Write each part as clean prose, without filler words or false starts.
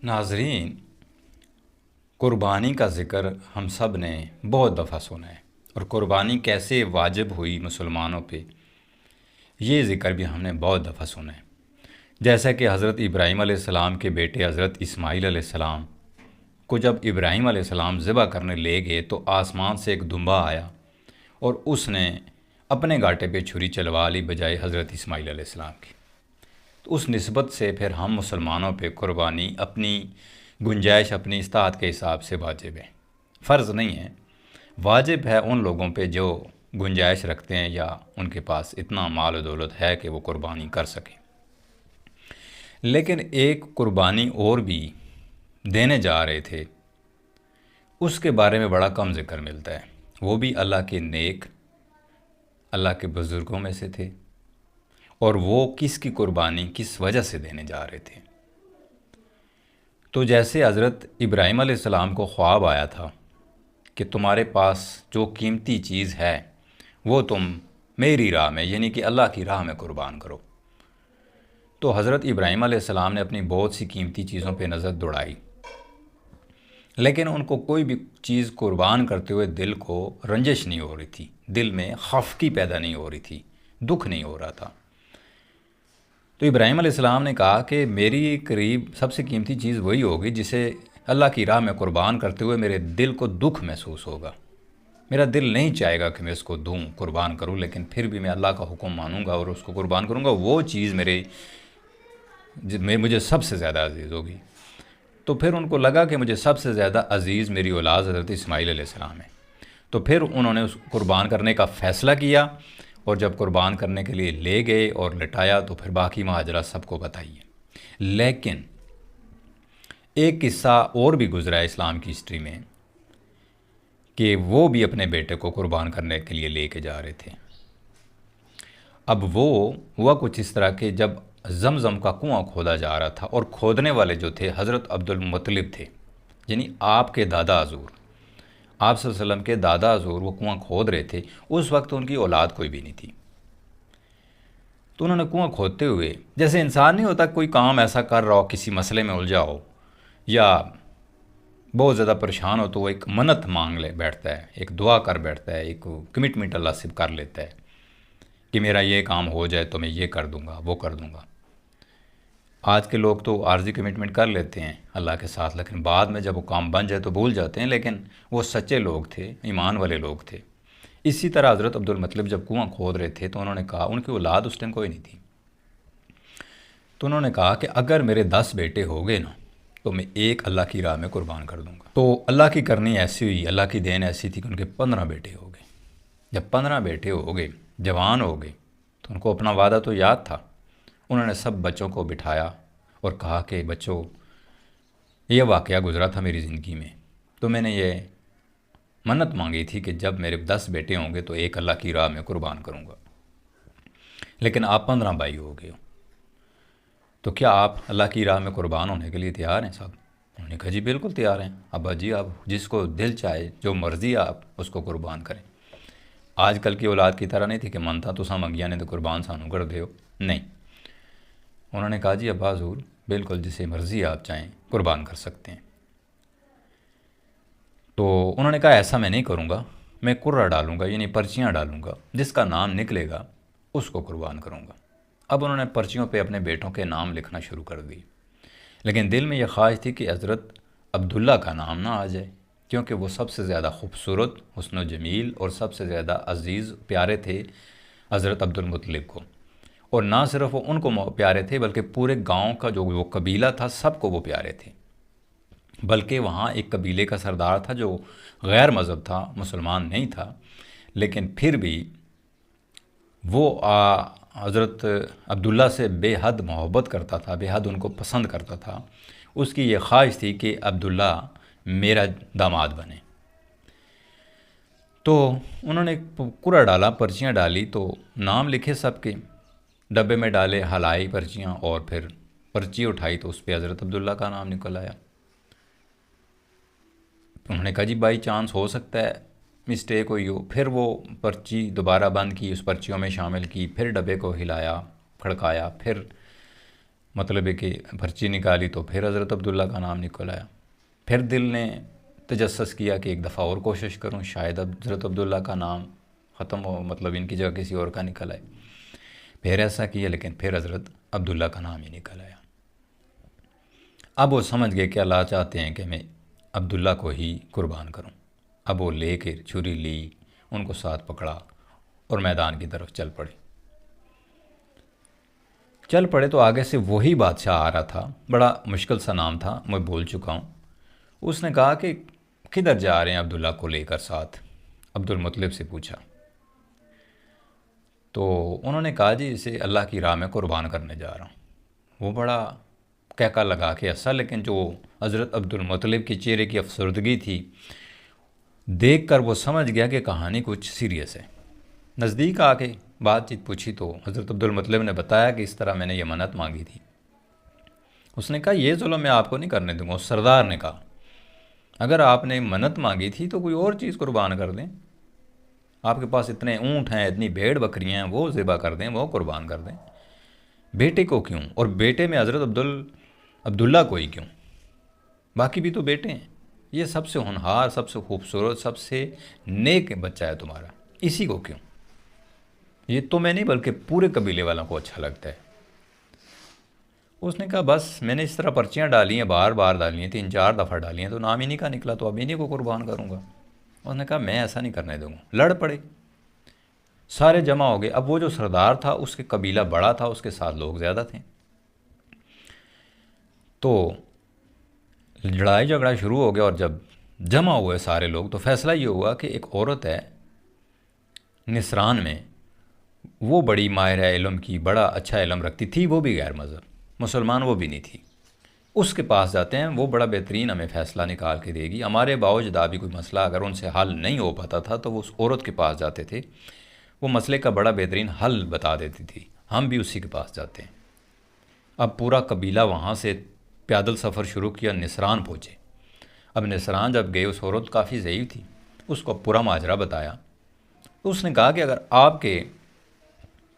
ناظرین، قربانی کا ذکر ہم سب نے بہت دفعہ سنا ہے، اور قربانی کیسے واجب ہوئی مسلمانوں پہ یہ ذکر بھی ہم نے بہت دفعہ سنا ہے۔ جیسا کہ حضرت ابراہیم علیہ السلام کے بیٹے حضرت اسماعیل علیہ السلام کو جب ابراہیم علیہ السلام ذبح کرنے لے گئے تو آسمان سے ایک دمبا آیا اور اس نے اپنے گاٹے پہ چھری چلوا لی بجائے حضرت اسماعیل علیہ السلام کی۔ تو اس نسبت سے پھر ہم مسلمانوں پہ قربانی اپنی گنجائش، اپنی استطاعت کے حساب سے واجب ہے، فرض نہیں ہے۔ واجب ہے ان لوگوں پہ جو گنجائش رکھتے ہیں یا ان کے پاس اتنا مال و دولت ہے کہ وہ قربانی کر سکیں۔ لیکن ایک قربانی اور بھی دینے جا رہے تھے، اس کے بارے میں بڑا کم ذکر ملتا ہے۔ وہ بھی اللہ کے نیک، اللہ کے بزرگوں میں سے تھے، اور وہ کس کی قربانی کس وجہ سے دینے جا رہے تھے۔ تو جیسے حضرت ابراہیم علیہ السلام کو خواب آیا تھا کہ تمہارے پاس جو قیمتی چیز ہے وہ تم میری راہ میں، یعنی کہ اللہ کی راہ میں قربان کرو، تو حضرت ابراہیم علیہ السلام نے اپنی بہت سی قیمتی چیزوں پہ نظر دوڑائی، لیکن ان کو کوئی بھی چیز قربان کرتے ہوئے دل کو رنجش نہیں ہو رہی تھی، دل میں خفگی پیدا نہیں ہو رہی تھی، دکھ نہیں ہو رہا تھا۔ تو ابراہیم علیہ السلام نے کہا کہ میری قریب سب سے قیمتی چیز وہی ہوگی جسے اللہ کی راہ میں قربان کرتے ہوئے میرے دل کو دکھ محسوس ہوگا۔ میرا دل نہیں چاہے گا کہ میں اس کو دوں، قربان کروں، لیکن پھر بھی میں اللہ کا حکم مانوں گا اور اس کو قربان کروں گا۔ وہ چیز مجھے سب سے زیادہ عزیز ہوگی۔ تو پھر ان کو لگا کہ مجھے سب سے زیادہ عزیز میری اولاد حضرت اسماعیل علیہ السلام ہے۔ تو پھر انہوں نے اس قربان کرنے کا فیصلہ کیا، اور جب قربان کرنے کے لیے لے گئے اور لٹایا تو پھر باقی ماجرا سب کو بتائیے۔ لیکن ایک قصہ اور بھی گزرا ہے اسلام کی ہسٹری میں کہ وہ بھی اپنے بیٹے کو قربان کرنے کے لیے لے کے جا رہے تھے۔ اب وہ ہوا کچھ اس طرح کہ جب زمزم کا کنواں کھودا جا رہا تھا، اور کھودنے والے جو تھے حضرت عبد المطلب تھے، یعنی آپ کے دادا حضور، آپ صلی اللہ علیہ وسلم کے دادا حضور وہ کنواں کھود رہے تھے۔ اس وقت ان کی اولاد کوئی بھی نہیں تھی، تو انہوں نے کنواں کھودتے ہوئے، جیسے انسان نہیں ہوتا کوئی کام ایسا کر رہا ہو، کسی مسئلے میں الجھا ہو یا بہت زیادہ پریشان ہو، تو وہ ایک منت مانگ لے بیٹھتا ہے، ایک دعا کر بیٹھتا ہے، ایک کمٹمنٹ اللہ سے کر لیتا ہے کہ میرا یہ کام ہو جائے تو میں یہ کر دوں گا، وہ کر دوں گا۔ آج کے لوگ تو عارضی کمٹمنٹ کر لیتے ہیں اللہ کے ساتھ، لیکن بعد میں جب وہ کام بن جائے تو بھول جاتے ہیں، لیکن وہ سچے لوگ تھے، ایمان والے لوگ تھے۔ اسی طرح حضرت عبد المطلب جب کنواں کھود رہے تھے تو انہوں نے کہا، ان کی اولاد اس ٹائم کوئی نہیں تھی، تو انہوں نے کہا کہ اگر میرے 10 بیٹے ہو گئے نا تو میں ایک اللہ کی راہ میں قربان کر دوں گا۔ تو اللہ کی کرنی ایسی ہوئی، اللہ کی دین ایسی تھی کہ ان کے 15 بیٹے ہو گئے۔ جب 15 بیٹے ہو گئے، جوان ہو گئے، تو ان کو اپنا وعدہ تو یاد تھا۔ انہوں نے سب بچوں کو بٹھایا اور کہا کہ بچوں، یہ واقعہ گزرا تھا میری زندگی میں، تو میں نے یہ منت مانگی تھی کہ جب میرے 10 بیٹے ہوں گے تو ایک اللہ کی راہ میں قربان کروں گا، لیکن آپ 15 بھائی ہو گئے ہو، تو کیا آپ اللہ کی راہ میں قربان ہونے کے لیے تیار ہیں؟ صاحب انہوں نے کہا جی بالکل تیار ہیں ابا جی، آپ جس کو دل چاہے، جو مرضی آپ اس کو قربان کریں۔ آج کل کی اولاد کی طرح نہیں تھی کہ منتا تساں منگیا نے تو قربان سانو کر دیو، نہیں۔ انہوں نے کہا جی ابا حضور بالکل جسے مرضی آپ چاہیں قربان کر سکتے ہیں۔ تو انہوں نے کہا ایسا میں نہیں کروں گا، میں قرہ ڈالوں گا، یعنی پرچیاں ڈالوں گا، جس کا نام نکلے گا اس کو قربان کروں گا۔ اب انہوں نے پرچیوں پہ اپنے بیٹوں کے نام لکھنا شروع کر دی، لیکن دل میں یہ خواہش تھی کہ حضرت عبداللہ کا نام نہ آ جائے، کیونکہ وہ سب سے زیادہ خوبصورت، حسن و جمیل اور سب سے زیادہ عزیز پیارے تھے حضرت عبد المطلب کو۔ اور نہ صرف وہ ان کو پیارے تھے بلکہ پورے گاؤں کا جو وہ قبیلہ تھا سب کو وہ پیارے تھے۔ بلکہ وہاں ایک قبیلے کا سردار تھا جو غیر مذہب تھا، مسلمان نہیں تھا، لیکن پھر بھی وہ حضرت عبداللہ سے بے حد محبت کرتا تھا، بے حد ان کو پسند کرتا تھا۔ اس کی یہ خواہش تھی کہ عبداللہ میرا داماد بنے۔ تو انہوں نے قرعہ ڈالا، پرچیاں ڈالی، تو نام لکھے سب کے، ڈبے میں ڈالے، ہلائی پرچیاں، اور پھر پرچی اٹھائی تو اس پہ حضرت عبداللہ کا نام نکل آیا۔ انہوں نے کہا جی بائی چانس ہو سکتا ہے مسٹیک ہوئی ہو۔ پھر وہ پرچی دوبارہ بند کی، اس پرچیوں میں شامل کی، پھر ڈبے کو ہلایا، کھڑکایا، پھر مطلب ہے کہ پرچی نکالی تو پھر حضرت عبداللہ کا نام نکل آیا۔ پھر دل نے تجسس کیا کہ ایک دفعہ اور کوشش کروں، شاید اب حضرت عبداللہ کا نام ختم ہو، مطلب ان کی جگہ کسی اور کا نکل آئے۔ پھر ایسا کیا، لیکن پھر حضرت عبداللہ کا نام ہی نکل آیا۔ اب وہ سمجھ گئے کہ اللہ چاہتے ہیں کہ میں عبداللہ کو ہی قربان کروں۔ اب وہ لے کے چھری لی، ان کو ساتھ پکڑا اور میدان کی طرف چل پڑے تو آگے سے وہی بادشاہ آ رہا تھا، بڑا مشکل سا نام تھا، میں بھول چکا ہوں۔ اس نے کہا کہ کدھر جا رہے ہیں عبداللہ کو لے کر ساتھ؟ عبد المطلب سے پوچھا تو انہوں نے کہا جی اسے اللہ کی راہ میں قربان کرنے جا رہا ہوں۔ وہ بڑا کہکا لگا کے ہنسا، لیکن جو حضرت عبد المطلب کے چہرے کی افسردگی تھی دیکھ کر وہ سمجھ گیا کہ کہانی کچھ سیریس ہے۔ نزدیک آ کے بات چیت پوچھی تو حضرت عبد المطلب نے بتایا کہ اس طرح میں نے یہ منت مانگی تھی۔ اس نے کہا یہ ظلم میں آپ کو نہیں کرنے دوں گا۔ اس سردار نے کہا اگر آپ نے منت مانگی تھی تو کوئی اور چیز قربان کر دیں، آپ کے پاس اتنے اونٹ ہیں، اتنی بھیڑ بکریاں ہیں، وہ ذبح کر دیں، وہ قربان کر دیں۔ بیٹے کو کیوں؟ اور بیٹے میں حضرت عبداللہ کو ہی کیوں؟ باقی بھی تو بیٹے ہیں۔ یہ سب سے ہونہار، سب سے خوبصورت، سب سے نیک بچہ ہے تمہارا، اسی کو کیوں؟ یہ تمہیں نہیں بلکہ پورے قبیلے والوں کو اچھا لگتا ہے۔ اس نے کہا بس میں نے اس طرح پرچیاں ڈالی ہیں، بار بار ڈالی ہیں، 3-4 دفعہ ڈالی ہیں، تو نام انہی کا نکلا، تو اب انہی کو قربان کروں گا۔ اس نے کہا میں ایسا نہیں کرنے دوں گا۔ لڑ پڑے، سارے جمع ہو گئے۔ اب وہ جو سردار تھا اس کے قبیلہ بڑا تھا، اس کے ساتھ لوگ زیادہ تھے، تو لڑائی جھگڑا شروع ہو گیا۔ اور جب جمع ہوئے سارے لوگ تو فیصلہ یہ ہوا کہ ایک عورت ہے نصران میں، وہ بڑی ماہر علم کی، بڑا اچھا علم رکھتی تھی، وہ بھی غیر مذہب مسلمان وہ بھی نہیں تھی، اس کے پاس جاتے ہیں، وہ بڑا بہترین ہمیں فیصلہ نکال کے دے گی۔ ہمارے باوجدہ بھی کوئی مسئلہ اگر ان سے حل نہیں ہو پاتا تھا تو وہ اس عورت کے پاس جاتے تھے، وہ مسئلے کا بڑا بہترین حل بتا دیتی تھی، ہم بھی اسی کے پاس جاتے ہیں۔ اب پورا قبیلہ وہاں سے پیدل سفر شروع کیا، نصران پہنچے۔ اب نصران جب گئے، اس عورت کافی ضعیف تھی، اس کو پورا ماجرا بتایا۔ اس نے کہا کہ اگر آپ کے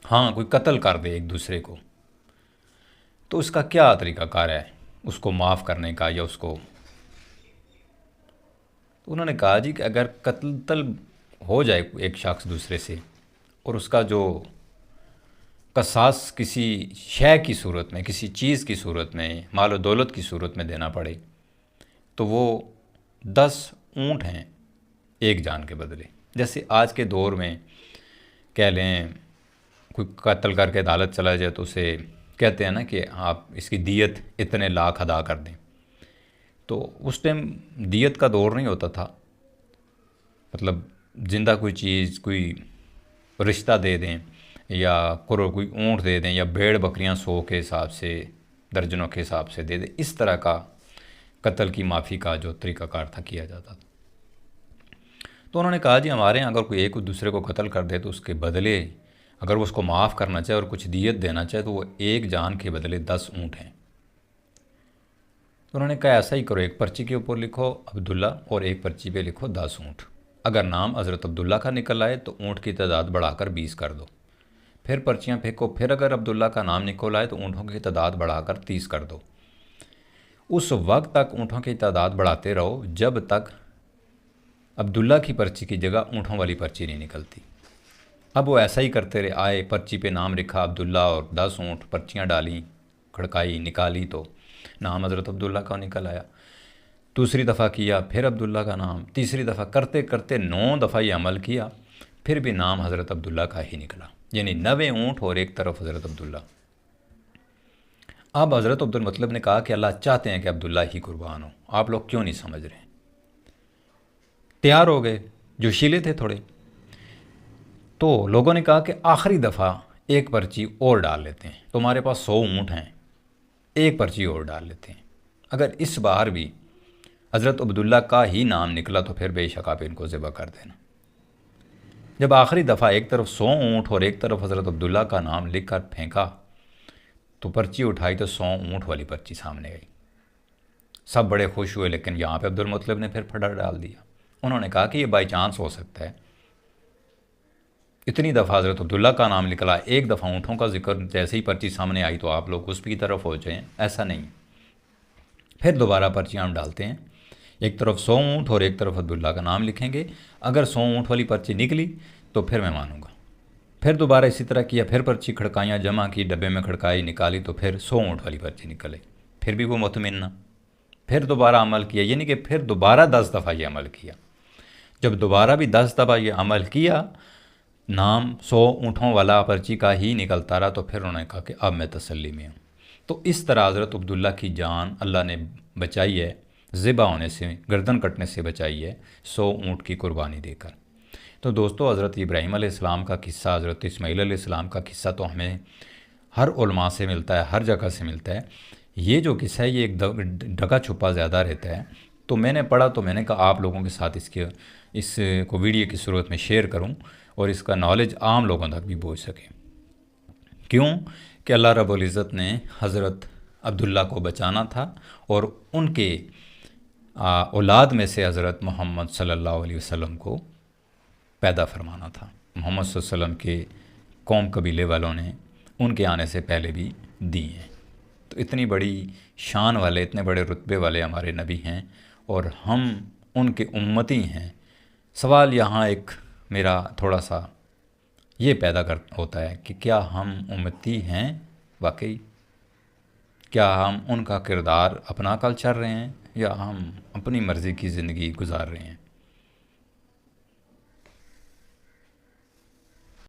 ہاں کوئی قتل کر دے ایک دوسرے کو تو اس کا کیا طریقہ کار ہے اس کو معاف کرنے کا، یا اس کو؟ تو انہوں نے کہا جی کہ اگر قتل ہو جائے ایک شخص دوسرے سے اور اس کا جو قصاص کسی شے کی صورت میں، کسی چیز کی صورت میں، مال و دولت کی صورت میں دینا پڑے، تو وہ 10 اونٹ ہیں ایک جان کے بدلے۔ جیسے آج کے دور میں کہہ لیں کوئی قتل کر کے عدالت چلا جائے تو اسے کہتے ہیں نا کہ آپ اس کی دیت اتنے لاکھ ادا کر دیں، تو اس ٹائم دیت کا دور نہیں ہوتا تھا، مطلب زندہ کوئی چیز، کوئی رشتہ دے دیں یا کوئی اونٹ دے دیں یا بھیڑ بکریاں 100 کے حساب سے، درجنوں کے حساب سے دے دیں، اس طرح کا قتل کی معافی کا جو طریقہ کار تھا کیا جاتا تھا۔ تو انہوں نے کہا جی ہمارے یہاں اگر کوئی ایک دوسرے کو قتل کر دے تو اس کے بدلے اگر وہ اس کو معاف کرنا چاہے اور کچھ دیت دینا چاہے تو وہ ایک جان کے بدلے 10 اونٹ ہیں۔ تو انہوں نے کہا ایسا ہی کرو، ایک پرچی کے اوپر لکھو عبداللہ اور ایک پرچی پہ لکھو 10 اونٹ۔ اگر نام حضرت عبداللہ کا نکل آئے تو اونٹ کی تعداد بڑھا کر 20 کر دو، پھر پرچیاں پھینکو، پھر اگر عبداللہ کا نام نکل آئے تو اونٹوں کی تعداد بڑھا کر 30 کر دو۔ اس وقت تک اونٹوں کی تعداد بڑھاتے رہو جب تک عبداللہ کی پرچی کی جگہ اونٹوں والی پرچی نہیں نکلتی۔ اب وہ ایسا ہی کرتے رہے، آئے پرچی پہ نام لکھا عبداللہ اور 10 اونٹ، پرچیاں ڈالیں، کھڑکائی، نکالی تو نام حضرت عبداللہ کا نکل آیا۔ دوسری دفعہ کیا، پھر عبداللہ کا نام، تیسری دفعہ کرتے کرتے 9 دفعہ یہ عمل کیا، پھر بھی نام حضرت عبداللہ کا ہی نکلا، یعنی 90 اونٹ اور ایک طرف حضرت عبداللہ۔ اب حضرت عبد المطلب نے کہا کہ اللہ چاہتے ہیں کہ عبداللہ ہی قربان ہو، آپ لوگ کیوں نہیں سمجھ رہے؟ تیار ہو گئے، جو شیلے تھے تھوڑے، تو لوگوں نے کہا کہ آخری دفعہ ایک پرچی اور ڈال لیتے ہیں، تمہارے پاس 100 اونٹ ہیں، ایک پرچی اور ڈال لیتے ہیں، اگر اس بار بھی حضرت عبداللہ کا ہی نام نکلا تو پھر بے شک آپ ان کو ذبح کر دینا۔ جب آخری دفعہ ایک طرف 100 اونٹ اور ایک طرف حضرت عبداللہ کا نام لکھ کر پھینکا تو پرچی اٹھائی تو 100 اونٹ والی پرچی سامنے گئی۔ سب بڑے خوش ہوئے، لیکن یہاں پہ عبد المطلب نے پھر پھڑا ڈال دیا۔ انہوں نے کہا کہ یہ بائی چانس ہو سکتا ہے، اتنی دفعہ حضرت عبداللہ کا نام نکلا، ایک دفعہ اونٹوں کا ذکر جیسے ہی پرچی سامنے آئی تو آپ لوگ اس کی طرف ہو جائیں، ایسا نہیں۔ پھر دوبارہ پرچی ہم ڈالتے ہیں، ایک طرف 100 اونٹ اور ایک طرف عبداللہ کا نام لکھیں گے، اگر 100 اونٹ والی پرچی نکلی تو پھر میں مانوں گا۔ پھر دوبارہ اسی طرح کیا، پھر پرچی کھڑکائیاں جمع کی، ڈبے میں کھڑکائی، نکالی تو پھر 100 اونٹ والی پرچی نکلے، پھر بھی وہ مطمئن نہ۔ پھر دوبارہ عمل کیا، یعنی کہ پھر دوبارہ 10 دفعہ یہ عمل کیا۔ جب دوبارہ بھی 10 دفعہ یہ عمل کیا، نام 100 اونٹوں والا پرچی کا ہی نکلتا رہا، تو پھر انہوں نے کہا کہ اب میں تسلی میں ہوں۔ تو اس طرح حضرت عبداللہ کی جان اللہ نے بچائی ہے، ذبح ہونے سے، گردن کٹنے سے بچائی ہے 100 اونٹ کی قربانی دے کر۔ تو دوستو، حضرت ابراہیم علیہ السلام کا قصہ، حضرت اسماعیل علیہ السلام کا قصہ تو ہمیں ہر علماء سے ملتا ہے، ہر جگہ سے ملتا ہے۔ یہ جو قصہ ہے یہ ایک ڈھکا چھپا زیادہ رہتا ہے، تو میں نے پڑھا تو میں نے کہا آپ لوگوں کے ساتھ اس کو ویڈیو کی صورت میں شیئر کروں اور اس کا نالج عام لوگوں تک بھی پہنچ سکے۔ کیوں کہ اللہ رب العزت نے حضرت عبداللہ کو بچانا تھا اور ان کے اولاد میں سے حضرت محمد صلی اللہ علیہ وسلم کو پیدا فرمانا تھا۔ محمد صلی اللہ علیہ وسلم کے قوم قبیلے والوں نے ان کے آنے سے پہلے بھی دی ہیں۔ تو اتنی بڑی شان والے، اتنے بڑے رتبے والے ہمارے نبی ہیں اور ہم ان کے امتی ہیں۔ سوال یہاں ایک میرا تھوڑا سا یہ پیدا ہوتا ہے کہ کیا ہم امتی ہیں واقعی؟ کیا ہم ان کا کردار اپنا کر چل رہے ہیں یا ہم اپنی مرضی کی زندگی گزار رہے ہیں؟